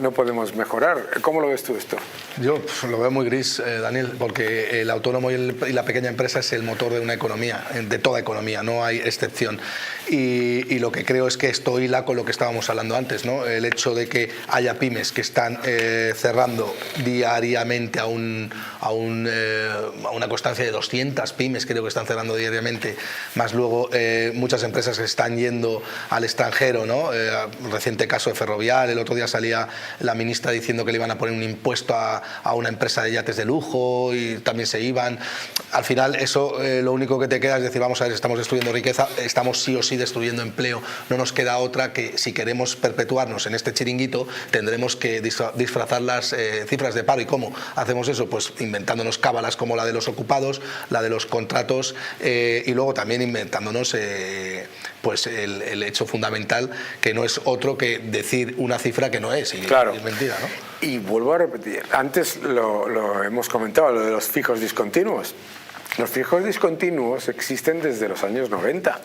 mejorar. ¿Cómo lo ves tú esto? Yo lo veo muy gris, Daniel, porque el autónomo y la pequeña empresa es el motor de una economía, de toda economía, no hay excepción. Y lo que creo es que esto hila con lo que estábamos hablando antes, ¿no? El hecho de que haya pymes que están cerrando diariamente a una constancia de 200 pymes, creo que están cerrando diariamente, más luego muchas empresas que están yendo al extranjero, ¿no? Reciente caso de Ferrovial, el otro día salía la ministra diciendo que le iban a poner un impuesto a una empresa de yates de lujo y también se iban. Al final eso lo único que te queda es decir, vamos a ver, estamos destruyendo riqueza, estamos sí o sí destruyendo empleo, no nos queda otra que si queremos perpetuarnos en este chiringuito tendremos que disfrazar las cifras de paro. ¿Y cómo hacemos eso? Pues inventándonos cábalas como la de los ocupados, la de los contratos y luego también inventándonos pues el hecho fundamental que no es otro que decir una cifra que no es y claro. Es mentira, ¿no? Y vuelvo a repetir, antes lo hemos comentado, lo de los fijos discontinuos. Los fijos discontinuos existen desde los años 90,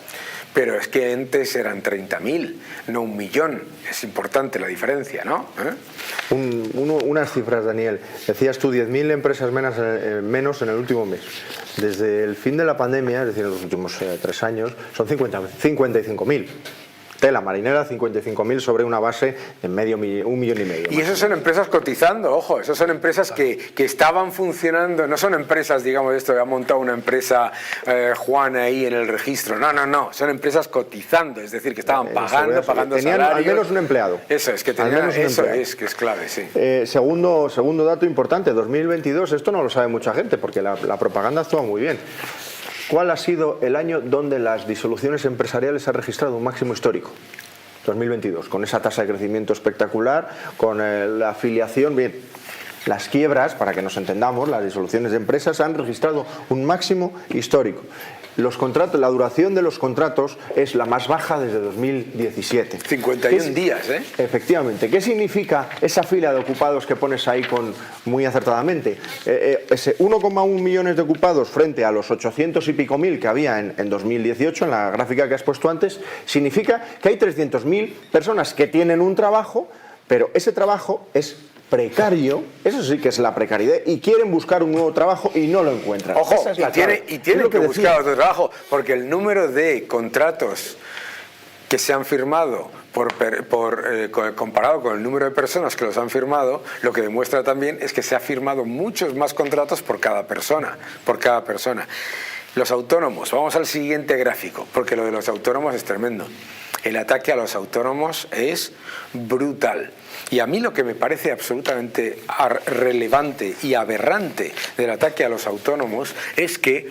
pero es que antes eran 30.000, no 1 millón. Es importante la diferencia, ¿no? Unas cifras, Daniel. Decías tú 10.000 empresas menos en el último mes. Desde el fin de la pandemia, es decir, en los últimos 3 años, son 55.000. Tela marinera, 55.000 sobre una base de 1,5 millones. Y eso son empresas cotizando, ojo, eso son empresas que estaban funcionando, no son empresas, digamos, esto que ha montado una empresa Juan ahí en el registro, no, son empresas cotizando, es decir, que estaban pagando tenían salarios. Al menos un empleado. Eso es, que tenían, eso es, que es clave, sí. Segundo dato importante, 2022, esto no lo sabe mucha gente porque la propaganda actúa muy bien. ¿Cuál ha sido el año donde las disoluciones empresariales han registrado un máximo histórico? 2022, con esa tasa de crecimiento espectacular, con la afiliación, bien, las quiebras, para que nos entendamos, las disoluciones de empresas han registrado un máximo histórico. Los contratos, la duración de los contratos es la más baja desde 2017. 51 días, ¿eh? Efectivamente. ¿Qué significa esa fila de ocupados que pones ahí muy acertadamente? Ese 1,1 millones de ocupados frente a los 800 y pico mil que había en 2018, en la gráfica que has puesto antes, significa que hay 300.000 personas que tienen un trabajo, pero ese trabajo es precario, eso sí que es la precariedad, y quieren buscar un nuevo trabajo y no lo encuentran. Ojo, esa es la tienen que buscar otro trabajo, porque el número de contratos que se han firmado comparado con el número de personas que los han firmado, lo que demuestra también es que se ha firmado muchos más contratos por cada persona. Los autónomos, vamos al siguiente gráfico, porque lo de los autónomos es tremendo. El ataque a los autónomos es brutal. Y a mí lo que me parece absolutamente relevante y aberrante del ataque a los autónomos es que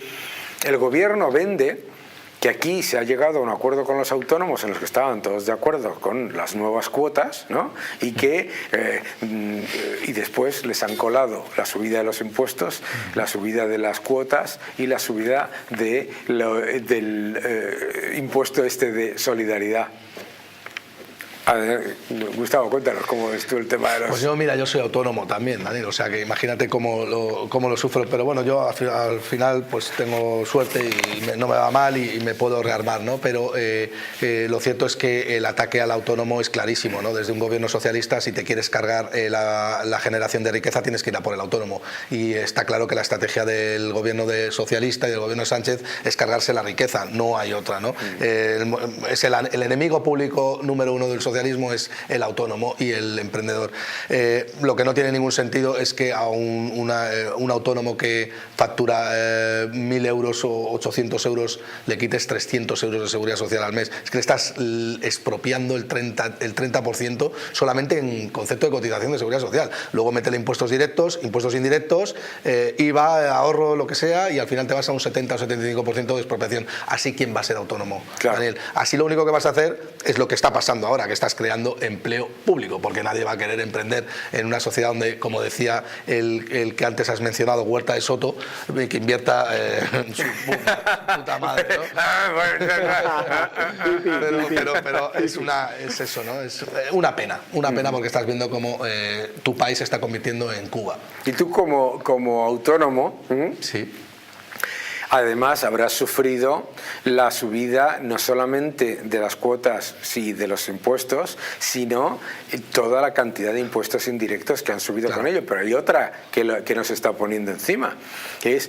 el gobierno vende que aquí se ha llegado a un acuerdo con los autónomos en los que estaban todos de acuerdo con las nuevas cuotas, ¿no? Y que y después les han colado la subida de los impuestos, la subida de las cuotas y la subida del impuesto de solidaridad. A ver, Gustavo, cuéntanos cómo ves tú el tema de los... Pues mira, yo soy autónomo también, Daniel, o sea que imagínate cómo lo sufro, pero bueno, yo al final pues tengo suerte y no me va mal y me puedo rearmar, ¿no? Pero lo cierto es que el ataque al autónomo es clarísimo, ¿no? Desde un gobierno socialista, si te quieres cargar la generación de riqueza, tienes que ir a por el autónomo, y está claro que la estrategia del gobierno socialista y del gobierno de Sánchez es cargarse la riqueza, no hay otra, ¿no? Es el enemigo público número uno del socialismo es el autónomo y el emprendedor. Lo que no tiene ningún sentido es que a un autónomo que factura 1.000 euros o 800 euros le quites 300 euros de seguridad social al mes. Es que le estás expropiando el 30% solamente en concepto de cotización de seguridad social. Luego métele impuestos directos, impuestos indirectos, IVA, ahorro, lo que sea, y al final te vas a un 70 o 75% de expropiación. Así, ¿quién va a ser autónomo, claro, Daniel? Así lo único que vas a hacer es lo que está pasando ahora, que estás creando empleo público, porque nadie va a querer emprender en una sociedad donde, como decía el que antes has mencionado, Huerta de Soto, que invierta en su puta madre, ¿no? pero es eso, ¿no? Es una pena porque estás viendo cómo tu país se está convirtiendo en Cuba. Y tú como autónomo, sí, además habrás sufrido la subida no solamente de las cuotas y de los impuestos, sino toda la cantidad de impuestos indirectos que han subido, claro, con ello. Pero hay otra que nos está poniendo encima, que es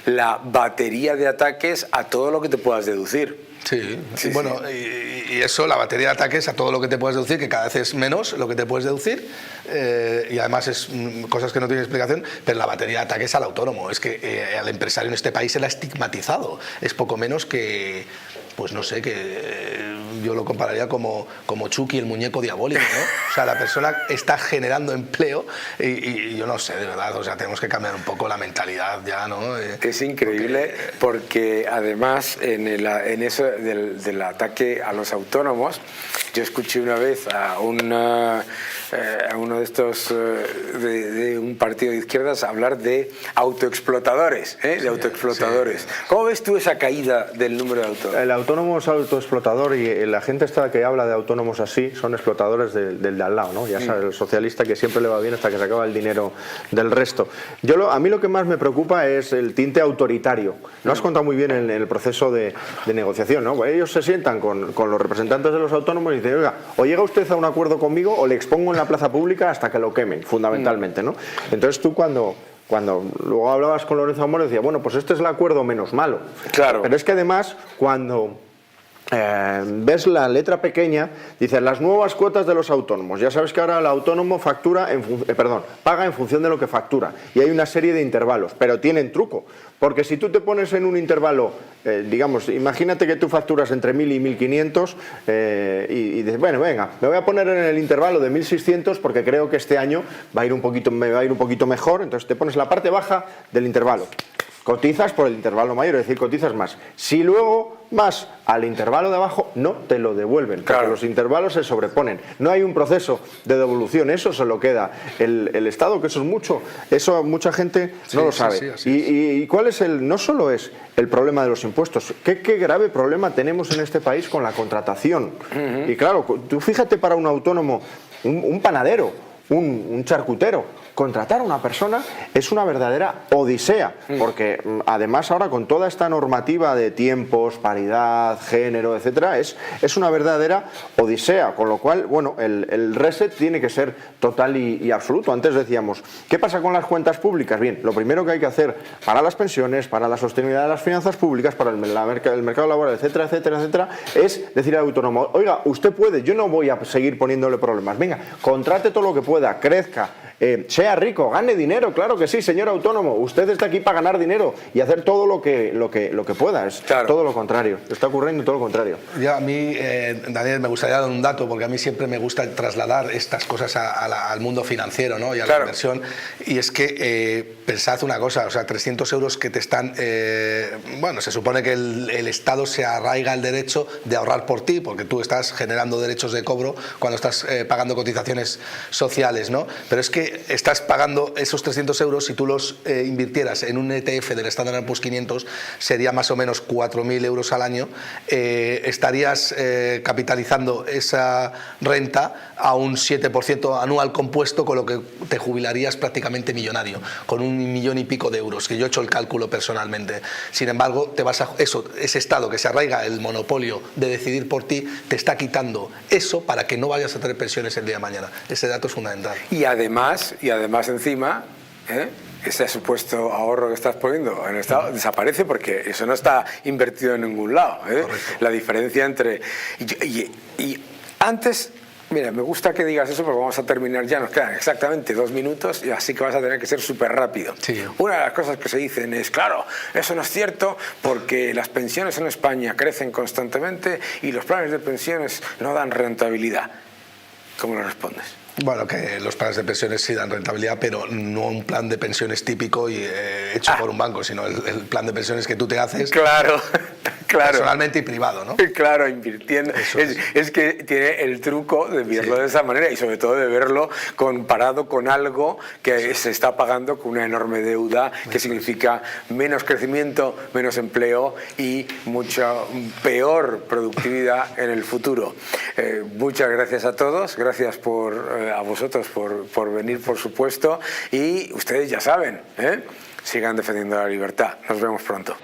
la batería de ataques a todo lo que te puedas deducir. Sí, bueno, y eso, la batería de ataques a todo lo que te puedes deducir, que cada vez es menos lo que te puedes deducir, y además es cosas que no tienen explicación, pero la batería de ataques al autónomo. Es que al empresario en este país se le ha estigmatizado. Es poco menos que, pues no sé, que yo lo compararía como Chucky, el muñeco diabólico, ¿no? O sea, la persona está generando empleo y yo no sé, de verdad, o sea, tenemos que cambiar un poco la mentalidad ya, ¿no? Es increíble porque además en eso del ataque a los autónomos, yo escuché una vez a uno de estos de un partido de izquierdas hablar de autoexplotadores, de autoexplotadores. Sí. ¿Cómo ves tú esa caída del número de autónomos? El autónomo es autoexplotador y la gente esta que habla de autónomos así son explotadores del de al lado, ¿no? Ya sabes, el socialista que siempre le va bien hasta que se acaba el dinero del resto. A mí lo que más me preocupa es el tinte autoritario. Lo has contado muy bien en el proceso de negociación, ¿no? Pues ellos se sientan con los representantes de los autónomos y dicen, oiga, o llega usted a un acuerdo conmigo o le expongo en la plaza pública hasta que lo quemen, fundamentalmente, ¿no? Entonces tú cuando luego hablabas con Lorenzo Amor decía, bueno, pues este es el acuerdo menos malo. Claro. Pero es que además cuando ves la letra pequeña, dice las nuevas cuotas de los autónomos. Ya sabes que ahora el autónomo paga en función de lo que factura y hay una serie de intervalos, pero tienen truco, porque si tú te pones en un intervalo, digamos, imagínate que tú facturas entre 1.000 y 1.500 y dices, bueno, venga, me voy a poner en el intervalo de 1.600 porque creo que este año me va a ir un poquito mejor, entonces te pones en la parte baja del intervalo. Cotizas por el intervalo mayor, es decir, cotizas más. Si luego vas al intervalo de abajo, no te lo devuelven, porque claro, los intervalos se sobreponen. No hay un proceso de devolución, eso se lo queda el Estado, que eso mucha gente no lo sabe. ¿Y cuál es no solo es el problema de los impuestos, qué grave problema tenemos en este país con la contratación? Y claro, tú fíjate para un autónomo, un panadero, un charcutero, contratar a una persona es una verdadera odisea, porque además ahora con toda esta normativa de tiempos, paridad, género, etcétera, es una verdadera odisea, con lo cual, bueno, el reset tiene que ser total y absoluto. Antes decíamos, ¿qué pasa con las cuentas públicas? Bien, lo primero que hay que hacer para las pensiones, para la sostenibilidad de las finanzas públicas, para el mercado laboral, etcétera, etcétera, etcétera, es decir al autónomo, oiga, usted puede, yo no voy a seguir poniéndole problemas, venga, contrate todo lo que pueda, crezca, sea sea rico, gane dinero, claro que sí, señor autónomo. Usted está aquí para ganar dinero y hacer todo lo que pueda. Es todo lo contrario. Está ocurriendo todo lo contrario. A mí, Daniel, me gustaría dar un dato, porque a mí siempre me gusta trasladar estas cosas al mundo financiero, ¿no? Y a la inversión. Y es que pensad una cosa, o sea, 300 euros que te están... bueno, se supone que el Estado se arraiga el derecho de ahorrar por ti, porque tú estás generando derechos de cobro cuando estás pagando cotizaciones sociales, ¿no? Pero es que estás pagando esos 300 euros, si tú los invirtieras en un ETF del Standard & Poor's 500, sería más o menos 4.000 euros al año, estarías capitalizando esa renta a un 7% anual compuesto, con lo que te jubilarías prácticamente millonario, con 1 millón y pico de euros, que yo he hecho el cálculo personalmente. Sin embargo, te vas a ese Estado que se arraiga el monopolio de decidir por ti, te está quitando eso para que no vayas a tener pensiones el día de mañana. Ese dato es fundamental. Y además encima, ese supuesto ahorro que estás poniendo en el Estado desaparece, porque eso no está invertido en ningún lado. La diferencia entre... Y antes... Mira, me gusta que digas eso, porque vamos a terminar ya, nos quedan exactamente 2 minutos, y así que vas a tener que ser súper rápido. Sí. Una de las cosas que se dicen es, claro, eso no es cierto, porque las pensiones en España crecen constantemente y los planes de pensiones no dan rentabilidad. ¿Cómo lo respondes? Bueno, que los planes de pensiones sí dan rentabilidad, pero no un plan de pensiones típico y hecho por un banco, sino el plan de pensiones que tú te haces personalmente y privado, ¿no? Claro, invirtiendo. Es que tiene el truco de verlo de esa manera, y sobre todo de verlo comparado con algo que se está pagando con una enorme deuda, que significa menos crecimiento, menos empleo y mucha peor productividad en el futuro. Muchas gracias a todos, gracias a vosotros por venir, por supuesto, y ustedes ya saben, sigan defendiendo la libertad. Nos vemos pronto.